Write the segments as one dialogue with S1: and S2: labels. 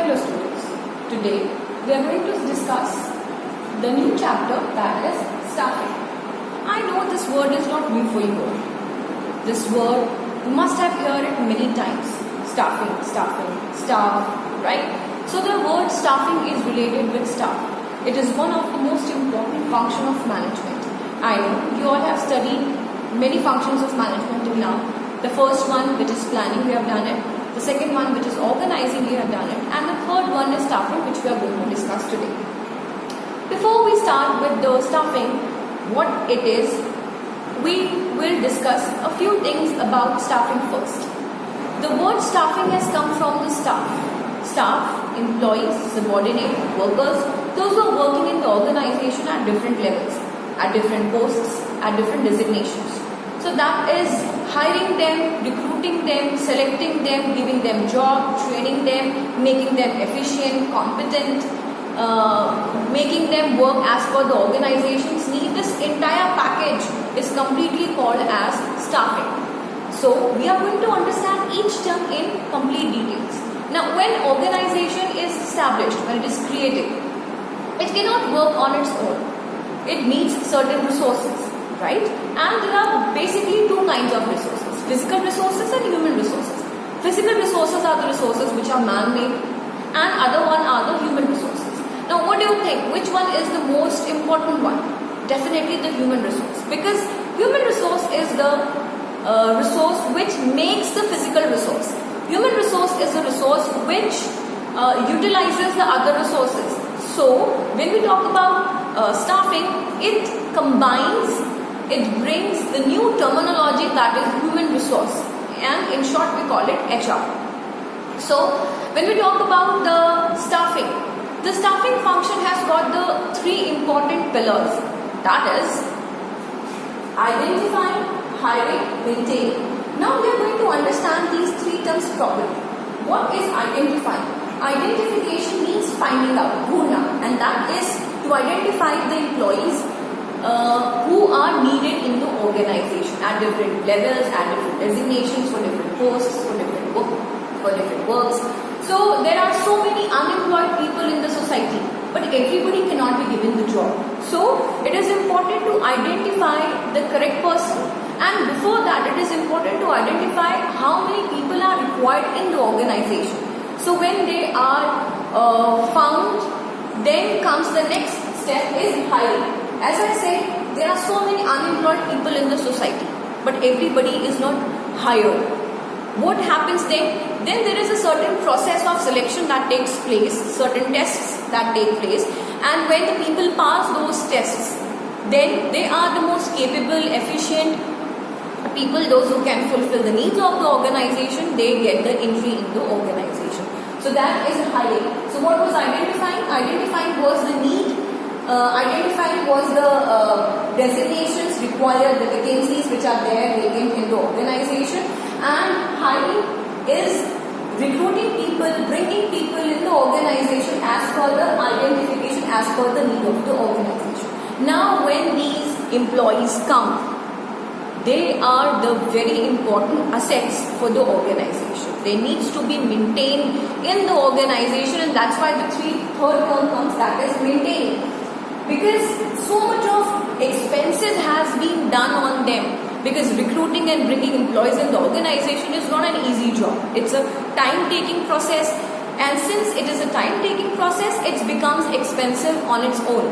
S1: Hello students, today we are going to discuss the new chapter, that is staffing. I know this word is not new for you all. This word you must have heard it many times. Staffing, staff, right? So the word staffing is related with staff. It is one of the most important function of management. I know you all have studied many functions of management till now. The first one, which is planning, we have done it. The second one, which is organizing, we have done it. And the third one is staffing, which we are going to discuss today. Before we start with the staffing, what it is, we will discuss a few things about staffing first. The word staffing has come from the staff. Staff, employees, subordinate, workers, those who are working in the organization at different levels, at different posts, at different designations. So that is hiring them, recruiting them, selecting them, giving them job, training them, making them efficient, competent, making them work as per the organization's need. This entire package is completely called as staffing. So we are going to understand each term in complete details. Now when organization is established, when it is created, it cannot work on its own. It needs certain resources. Right? And there are basically two kinds of resources, physical resources and human resources. Physical resources are the resources which are man-made, and other one are the human resources. Now what do you think? Which one is the most important one? Definitely the human resource, because human resource is the resource which makes the physical resource. Human resource is a resource which utilizes the other resources. So when we talk about staffing, it combines, it brings the new terminology, that is human resource, and in short we call it HR. So when we talk about the staffing function has got the three important pillars, that is identifying, hiring, maintaining. Now we are going to understand these three terms properly. What is identifying? Identification means finding out, dhuna, and that is to identify the employees who are needed in the organization at different levels, at different designations, for different posts, for different works. So there are so many unemployed people in the society, but everybody cannot be given the job. So it is important to identify the correct person, and before that it is important to identify how many people are required in the organization. So when they are found, then comes the next step is hiring. As I said, there are so many unemployed people in the society, but everybody is not hired. What happens then? Then there is a certain process of selection that takes place, certain tests that take place, and when the people pass those tests, then they are the most capable, efficient people, those who can fulfill the needs of the organization, they get the entry in the organization. So that is hiring. So what was identifying? Identifying was the need. Identifying was the designations required, the vacancies which are there vacant in the organization, and hiring is recruiting people, bringing people in the organization as per the identification, as per the need of the organization. Now when these employees come, they are the very important assets for the organization. They needs to be maintained in the organization, and that's why the third term comes, that is maintaining. Because so much of expenses has been done on them, because recruiting and bringing employees in the organization is not an easy job. It's a time-taking process, and since it is a time-taking process, it becomes expensive on its own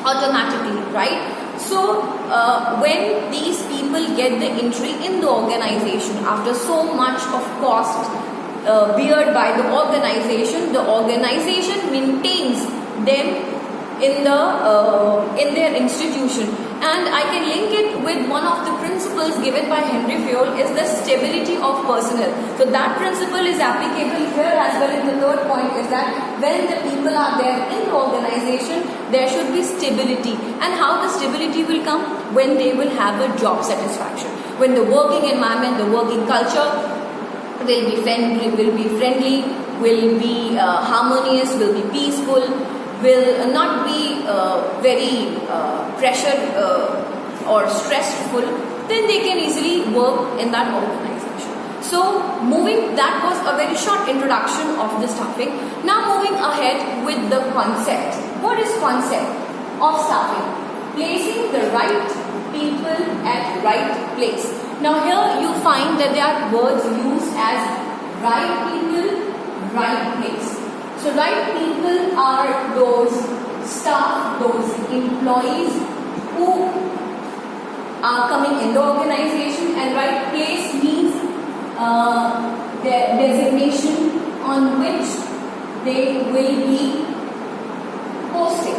S1: automatically, right? So when these people get the entry in the organization after so much of cost beared by the organization maintains them in their institution. And I can link it with one of the principles given by Henry Fayol, is the stability of personnel. So that principle is applicable here as well. In the third point is that when the people are there in the organization, there should be stability. And how the stability will come? When they will have a job satisfaction, when the working environment, the working culture will be friendly, will be harmonious, will be peaceful, will not be very pressured or stressful, then they can easily work in that organization. So that was a very short introduction of the staffing. Now moving ahead with the concept. What is concept of staffing? Placing the right people at right place. Now here you find that there are words used as right people, right place. So right people are those staff, those employees who are coming in the organization, and right place means their designation on which they will be posted.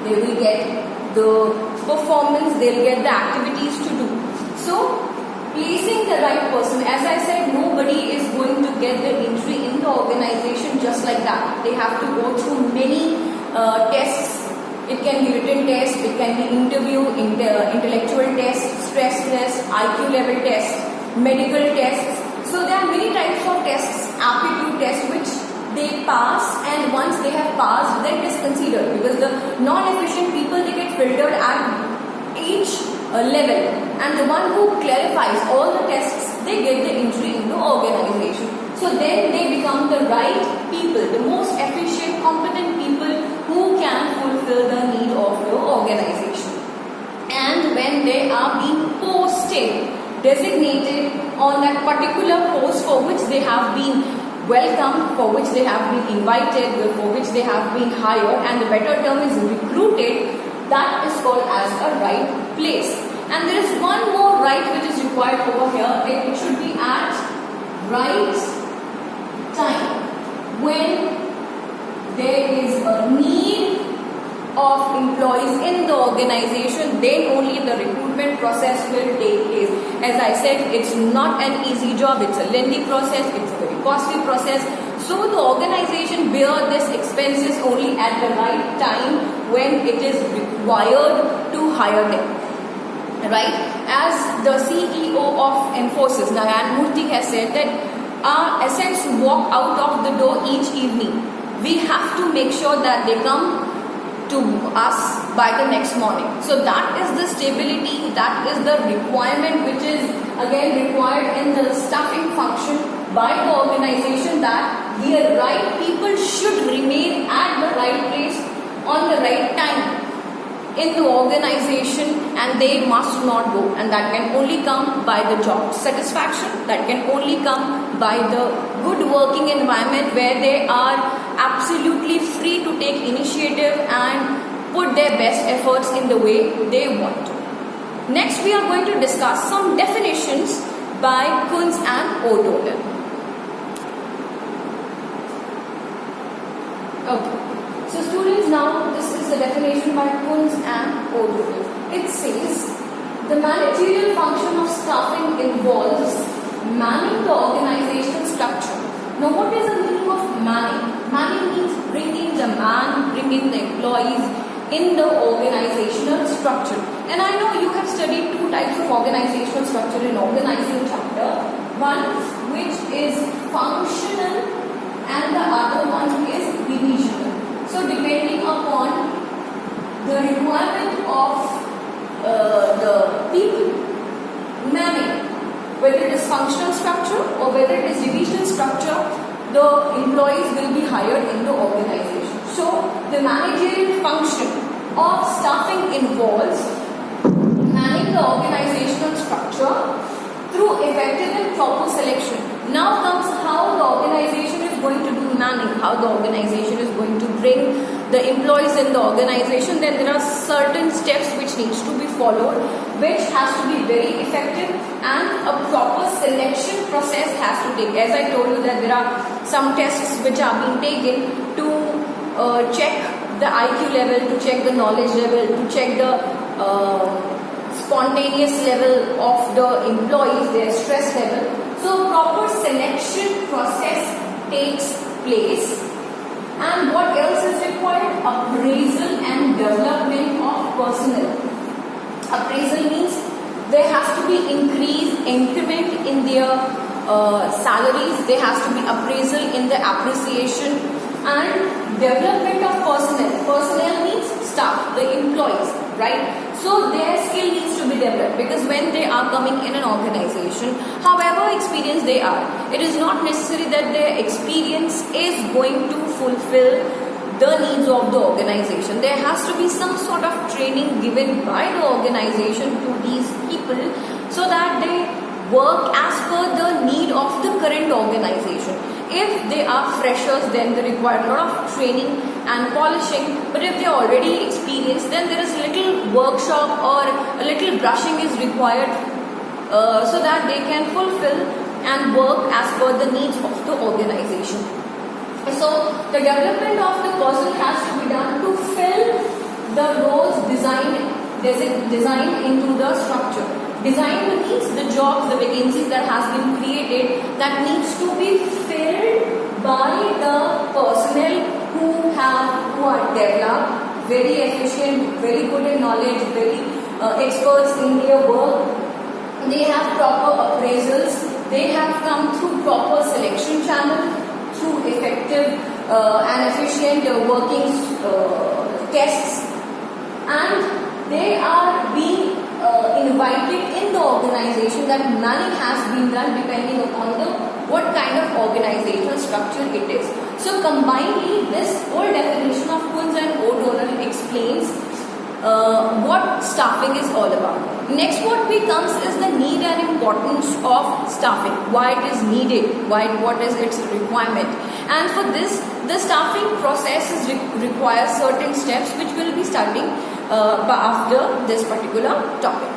S1: They will get the performance, they will get the activities to do. So placing the right person, as I said, nobody is going to get the entry in the organization just like that. They have to go through many tests. It can be written test, it can be interview, intellectual test, stress test, IQ level test, medical tests. So there are many types of tests, aptitude tests, which they pass, and once they have passed, then it is considered, because the non-efficient people, they get filtered at each level, and the one who clarifies all the tests, they get the entry in the organization. So then they become the right people, the most efficient, competent people who can fulfill the need of the organization. And when they are being posted, designated on that particular post for which they have been welcomed, for which they have been invited, for which they have been hired, and the better term is recruited, that is called as a right place. And there is one more right which is required over here. It should be at right time. When there is a need of employees in the organization, then only the recruitment process will take place. As I said, it's not an easy job, it's a lengthy process, it's a very costly process. So the organization bear this expenses only at the right time when it is required to hire them. Right? As the CEO of Infosys, Narayan Murthy, has said that our assets walk out of the door each evening. We have to make sure that they come to us by the next morning. So that is the stability, that is the requirement which is again required in the staffing function by the organization, that the right people should remain at the right place on the right time in the organization, and they must not go, and that can only come by the job satisfaction, that can only come by the good working environment where they are absolutely free to take initiative and put their best efforts in the way they want to. Next we are going to discuss some definitions by Kunz and O'Donnell. Okay. So students, now this is the definition by Kunz and O'Donnell. It says, the managerial function of staffing involves manning the organizational structure. Now what is the meaning of manning? Manning means bringing the man, bringing the employees in the organizational structure. And I know you have studied two types of organizational structure in organizing chapter. One which is functional and the other one is divisional. So depending upon the requirement of the people, manning, whether it is functional structure or whether it is divisional structure, the employees will be hired in the organization. So the managerial function of staffing involves manning the organizational structure through effective and proper selection. Now comes how the organization is going to do manning, how the organization is going to bring the employees in the organization. Then there are certain steps which needs to be followed, which has to be very effective, and a proper selection process has to take. As I told you that there are some tests which are being taken to check the IQ level, to check the knowledge level, to check the spontaneous level of the employees, their stress level. So proper selection process takes place. And what else is required? Appraisal and development of personnel. Appraisal means there has to be increment in their salaries. There has to be appraisal in the appreciation, and development of personnel. Personnel means staff, the employees, right? So their skill needs to be developed, because when they are coming in an organization, however experienced they are, it is not necessary that their experience is going to fulfill the needs of the organization. There has to be some sort of training given by the organization to these people so that they work as per the need of the current organization. If they are freshers, then they require a lot of training and polishing, but if they are already experienced, then there is little workshop or a little brushing is required so that they can fulfill and work as per the needs of the organization. So the development of the person has to be done to fill the roles designed into the structure. Design means the jobs, the vacancies that has been created, that needs to be filled by the personnel who are developed, very efficient, very good in knowledge, very experts in their work. They have proper appraisals. They have come through proper selection channel, through effective and efficient working tests, and they are being invited in the organization. That money has been done depending upon what kind of organizational structure it is. So combinedly, this whole definition of Kunz and O'Donnell explains what staffing is all about. Next, what becomes is the need and importance of staffing. Why it is needed, what is its requirement, and for this, the staffing process requires certain steps which we'll be studying after this particular topic.